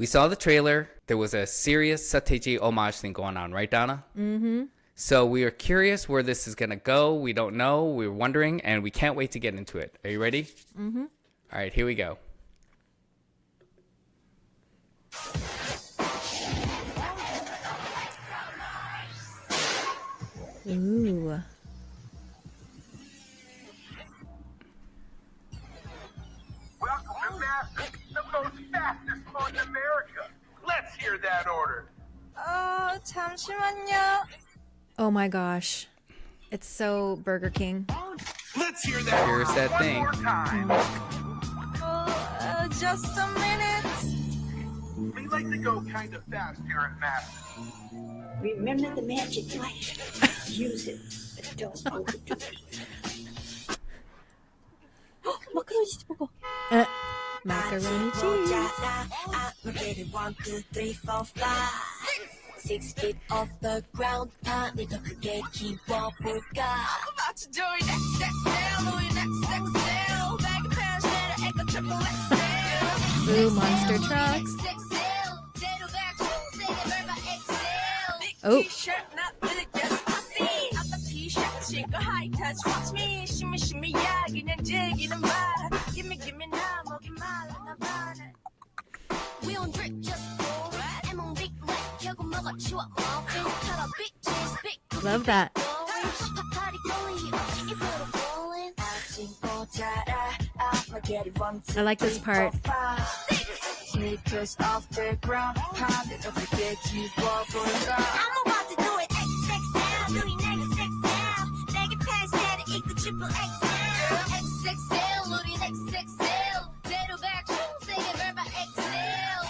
We saw the trailer. There was a serious Seo Taiji homage thing going on, right, Donna? Mm-hmm. So we are curious where this is going to go. We don't know. We're wondering, and we can't wait to get into it. Are you ready? Mm-hmm. All right, here we go. Ooh. Welcome to Master, the most fastest food in America. Let's hear that order. 잠시만요. Oh my gosh. It's so Burger King. Let's hear that Here's order that one thing. more time. Just a minute. We like to go kind of fast here at Master. Remember the magic light. Use it, but don't overdo it. 마카로니 치즈 버거. Macaroni cheese. Six feet off the ground. 다리 더 크게 키워볼까? About to do it XXL, Louis XXL. Baggy pants, letter echo triple XL. Ooh, monster trucks. Oh. T-shirt, not really just Posse. 아빠 T-shirt, 신고 high touch. Watch me, shimmy shimmy, 야, 그냥 즐기는 말. Gimme gimme 나 목이 말라 봐. We don't drink, just pour. 애몽 big red, 결국 먹어 치워. cut up big cheese, big Love that. 파파리 거리, 입으로 rolling. 아침 모자라, I'ma get it 1, 2, I like this part. 3, 4, 5. Sneakers off the ground. 다리 더 크게 키워볼까? I'm about to do it XXL, Louis XXL. 내게 패스 내려 이거 triple XL. XXL, Louis XXL. 제로 백шу, 세게 밟아 XL.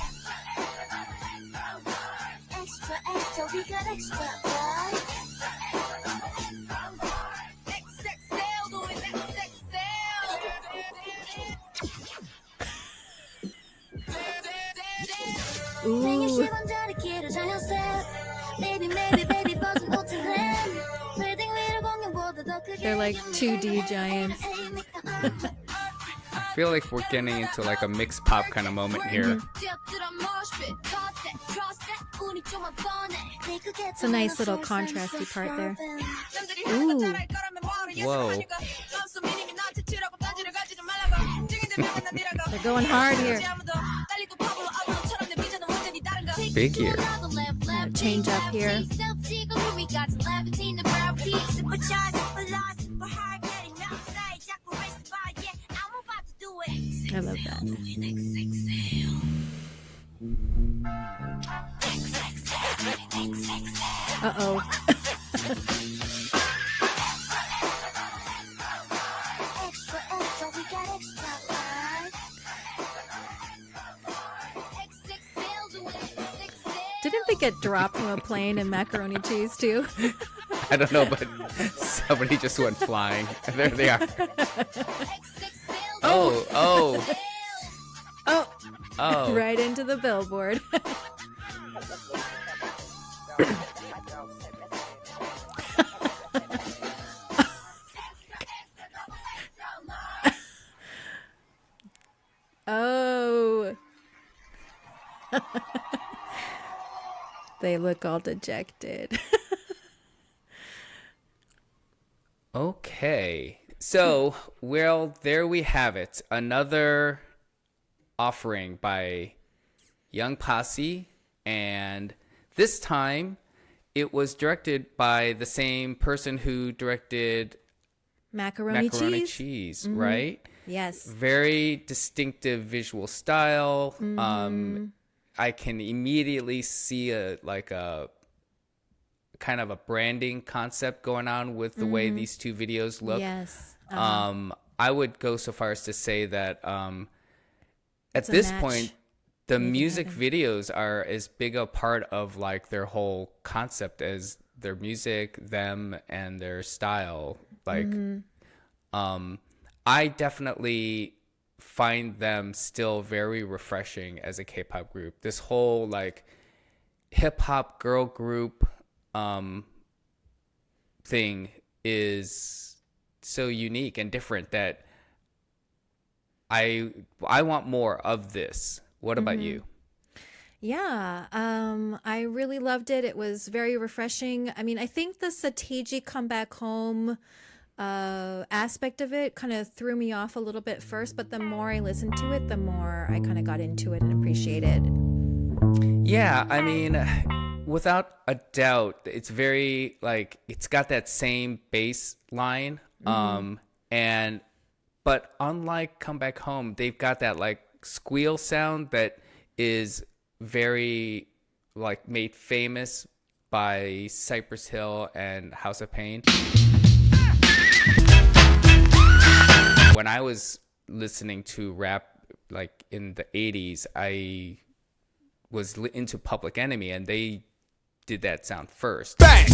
Extra, extra, we got extra, right? XXL, Louis XXL. 내게 Ooh. 10원 짜리 길어져였어. Baby, maybe, baby, 버튼 못해 내. 빌딩 위를 공룡보다 더 크게. They're like 2D giants. I feel like we're getting into like a mixed pop kind of moment here. It's a nice little contrasty part there. Ooh. Whoa. They're going hard here. Big year. Change up here. I love that. Uh-oh. Extra, extra, we got extra, right? Didn't they get dropped from a plane in macaroni cheese too? I don't know, but somebody just went flying. There they are. Oh, oh, Oh, oh. right into the billboard. Oh. They look all dejected. Okay. So, well, there we have it. Another offering by Young Posse. And this time, it was directed by the same person who directed Macaroni cheese, right? Yes. Very distinctive visual style. I can immediately see a kind of a branding concept going on with the way these two videos look. Yes. I would go so far as to say that at It's a this match point, the made in music heaven. videos are as big a part of like their whole concept as their music, them, and their style. Like, I definitely find them still very refreshing as a K-pop group. This whole like hip hop girl group thing is so unique and different that I want more of this. What about you? Yeah, I really loved it. It was very refreshing. I mean, I think the Sateji come back home aspect of it kind of threw me off a little bit first, but the more I listened to it, the more I kind of got into it and appreciated. Yeah, I mean, without a doubt, it's very like it's got that same bass line. And but unlike Come Back Home, they've got that like squeal sound that is very like made famous by Cypress Hill and House of Pain. When I was listening to rap like in the 80s, I was into Public Enemy, and they did that sound first. Bang!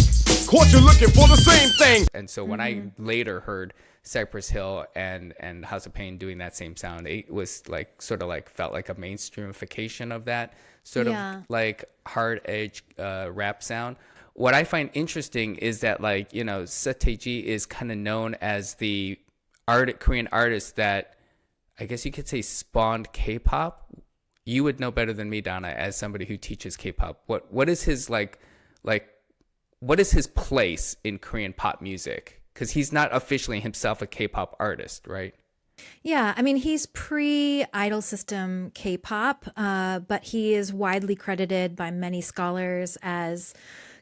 Caught you looking for the same thing. And so when I later heard Cypress Hill and House of Pain doing that same sound, it was like sort of like felt like a mainstreamification of that sort of like hard edge rap sound. What I find interesting is that like, you know, Sateji is kind of known as the Korean artist that I guess you could say spawned K-pop. You would know better than me, Donna, as somebody who teaches K-pop. What is his what is his place in Korean pop music? Because he's not officially himself a K-pop artist, right? Yeah, I mean, he's pre-Idol System K-pop, but he is widely credited by many scholars as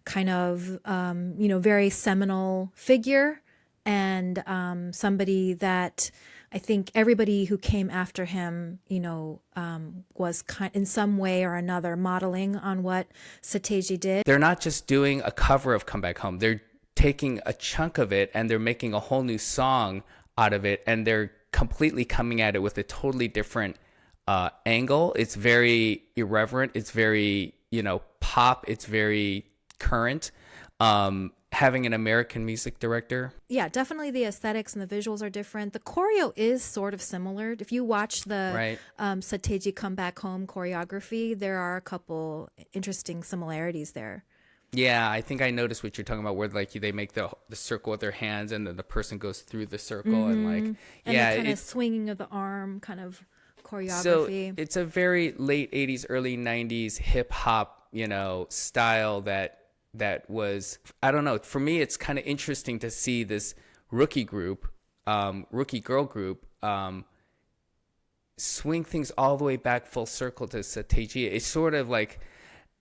kind of, you know, very seminal figure and somebody that I think everybody who came after him, you know, was in some way or another modeling on what Sateji did. They're not just doing a cover of Come Back Home. They're taking a chunk of it and they're making a whole new song out of it, and they're completely coming at it with a totally different angle. It's very irreverent. It's very, you know, pop. It's very current. Having an American music director. Yeah, definitely the aesthetics and the visuals are different. The choreo is sort of similar. If you watch the Sateji Come Back Home choreography, there are a couple interesting similarities there. Yeah, I think I noticed what you're talking about, where like they make the circle with their hands and then the person goes through the circle and like, and the kind of swinging of the arm kind of choreography. So it's a very late 80s, early 90s hip hop, you know, style that was, I don't know, for me it's kind of interesting to see this rookie girl group swing things all the way back full circle to Sateji. It's sort of like,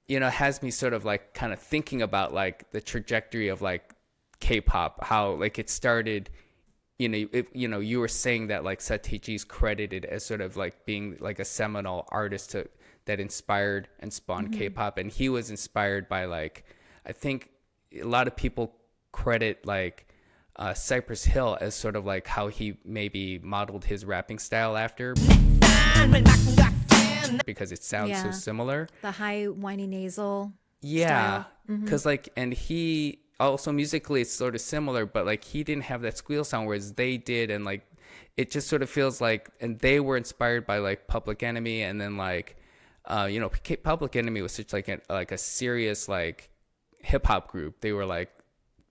you know, has me sort of like kind of thinking about like the trajectory of like K-pop, how like it started, you know, you were saying that like Sateji's credited as sort of like being like a seminal artist that inspired and spawned K-pop, and he was inspired by like, I think a lot of people credit like Cypress Hill as sort of like how he maybe modeled his rapping style after, because it sounds so similar. The high whiny nasal style. Mm-hmm. Because like, and he also musically it's sort of similar, but like he didn't have that squeal sound, whereas they did, and like it just sort of feels like, and they were inspired by like Public Enemy, and then like you know, Public Enemy was such like a serious like hip hop group. They were like,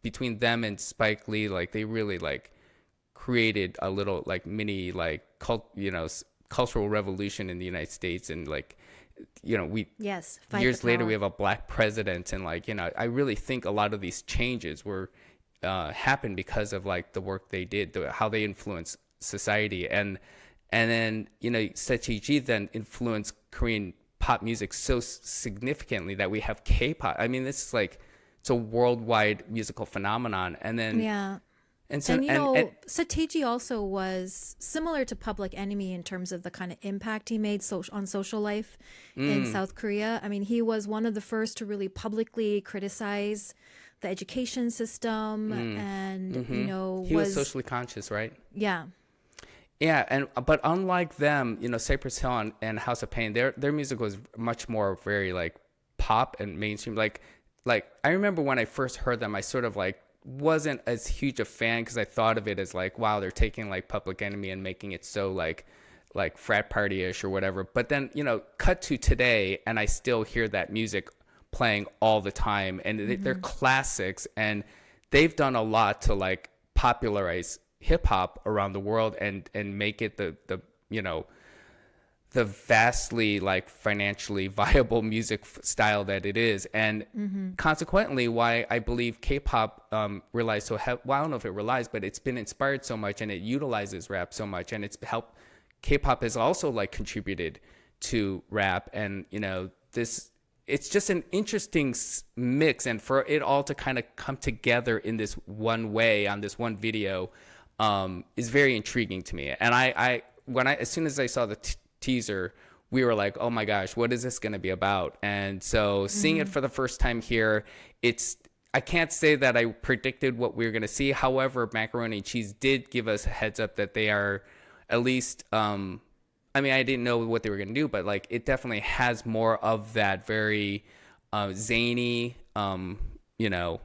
between them and Spike Lee, like they really like created a little like mini like cultural revolution in the United States, and like, you know, years later we have a black president, and like, you know, I really think a lot of these changes were happened because of like the work they did, how they influenced society, and then, you know, Sateji then influenced Korean pop music so significantly that we have K-pop. I mean, this is like, it's a worldwide musical phenomenon. And then and so, and you know, Sateji also was similar to Public Enemy in terms of the kind of impact he made on social life in South Korea. I mean, he was one of the first to really publicly criticize the education system, and you know, he was socially conscious, right? Yeah. Yeah, but unlike them, you know, Cypress Hill and House of Pain, their music was much more very like pop and mainstream. Like I remember when I first heard them, I sort of like wasn't as huge a fan, because I thought of it as like, wow, they're taking like Public Enemy and making it so like frat party-ish or whatever. But then, you know, cut to today, and I still hear that music playing all the time, and they're classics, and they've done a lot to like popularize hip hop around the world and make it the you know, the vastly like financially viable music style that it is, and consequently why I believe K-pop relies so well, I don't know if it relies, but it's been inspired so much and it utilizes rap so much, and it's helped. K-pop has also like contributed to rap, and you know, it's just an interesting mix, and for it all to kind of come together in this one way on this one video is very intriguing to me. And as soon as I saw the teaser, we were like, oh my gosh, what is this going to be about? And so seeing it for the first time here, I can't say that I predicted what we were going to see. However, Macaroni and Cheese did give us a heads up that they are at least, I mean, I didn't know what they were going to do, but like it definitely has more of that very zany, you know,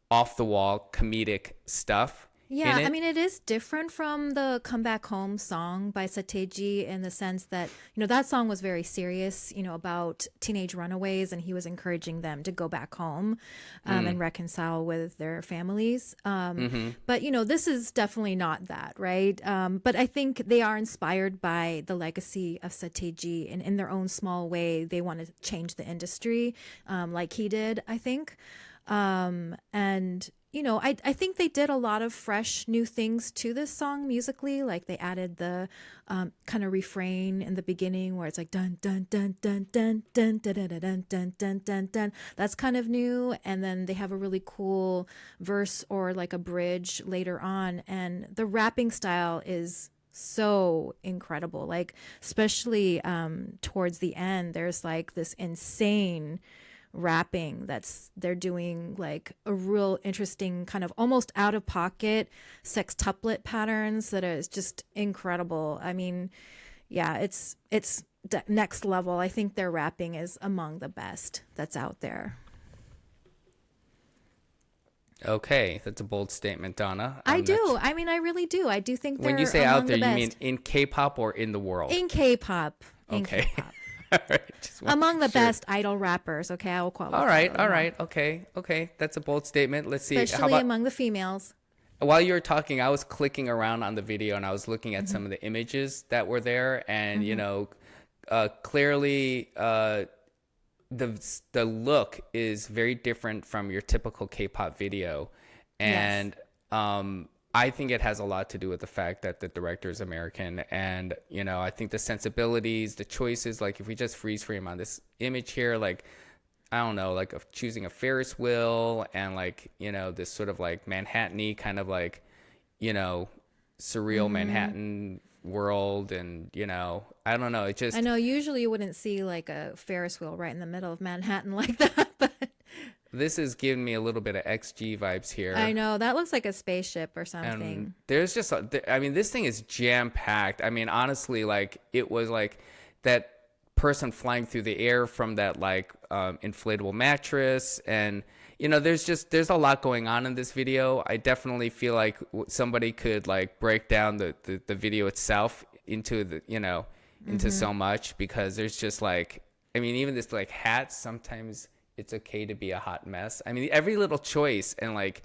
off the wall comedic stuff. Yeah, I mean, it is different from the Come Back Home song by Seo Taiji in the sense that, you know, that song was very serious, you know, about teenage runaways, and he was encouraging them to go back home and reconcile with their families. But, you know, this is definitely not that, right? But I think they are inspired by the legacy of Seo Taiji, and in their own small way, they want to change the industry like he did, I think. And you know, I think they did a lot of fresh new things to this song musically. Like they added the kind of refrain in the beginning where it's like dun dun dun dun dun dun dun dun dun dun dun dun dun. That's kind of new. And then they have a really cool verse or like a bridge later on. And the rapping style is so incredible. Like especially towards the end, there's like this insane rapping they're doing like a real interesting kind of almost out of pocket sextuplet patterns that is just incredible. I mean, yeah, it's next level. I think their rapping is among the best that's out there. Okay, that's a bold statement, Donna. I do. I mean, I really do. I do think they're when you say out there, the you mean in K-pop or in the world? In K-pop. Okay. K-pop. All right, among the best idol rappers. Okay, I will qualify. All right. Okay, that's a bold statement. Let's see. Especially how about, among the females. While you were talking, I was clicking around on the video and I was looking at some of the images that were there, and you know, clearly the look is very different from your typical K-pop video, and I think it has a lot to do with the fact that the director is American, and you know, I think the sensibilities, the choices, like if we just freeze frame on this image here, like I don't know, like of choosing a Ferris wheel and like, you know, this sort of like Manhattan-y kind of like, you know, surreal Manhattan world, and you know, I don't know, it just, I know usually you wouldn't see like a Ferris wheel right in the middle of Manhattan like that, but this is giving me a little bit of XG vibes here. I know, that looks like a spaceship or something. And there's just, I mean, this thing is jam-packed. I mean, honestly, like, it was like that person flying through the air from that, like, inflatable mattress. And, you know, there's a lot going on in this video. I definitely feel like somebody could, like, break down the video itself into the, you know, into so much, because there's just, like, I mean, even this, like, hat, sometimes it's okay to be a hot mess. I mean, every little choice, and like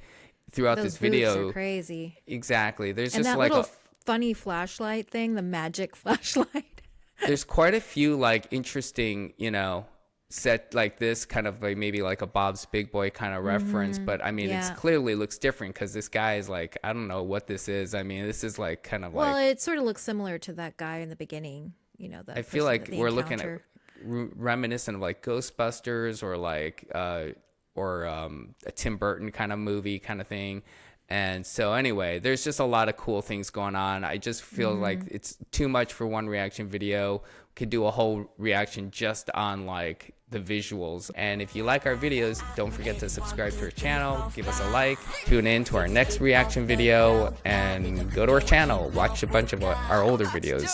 throughout this video, boots are crazy. Exactly. There's and just that like little funny flashlight thing, the magic flashlight. There's quite a few like interesting, you know, set like this kind of like maybe like a Bob's Big Boy kind of reference, but I mean, it's clearly looks different because this guy is like, I don't know what this is. I mean, this is like kind of well, it sort of looks similar to that guy in the beginning. You know, I feel like we're looking at reminiscent of like Ghostbusters or like a Tim Burton kind of movie kind of thing. And so anyway, there's just a lot of cool things going on. I just feel like it's too much for one reaction video. Could do a whole reaction just on like the visuals. And if you like our videos, don't forget to subscribe to our channel, give us a like, tune in to our next reaction video, and go to our channel, watch a bunch of our older videos.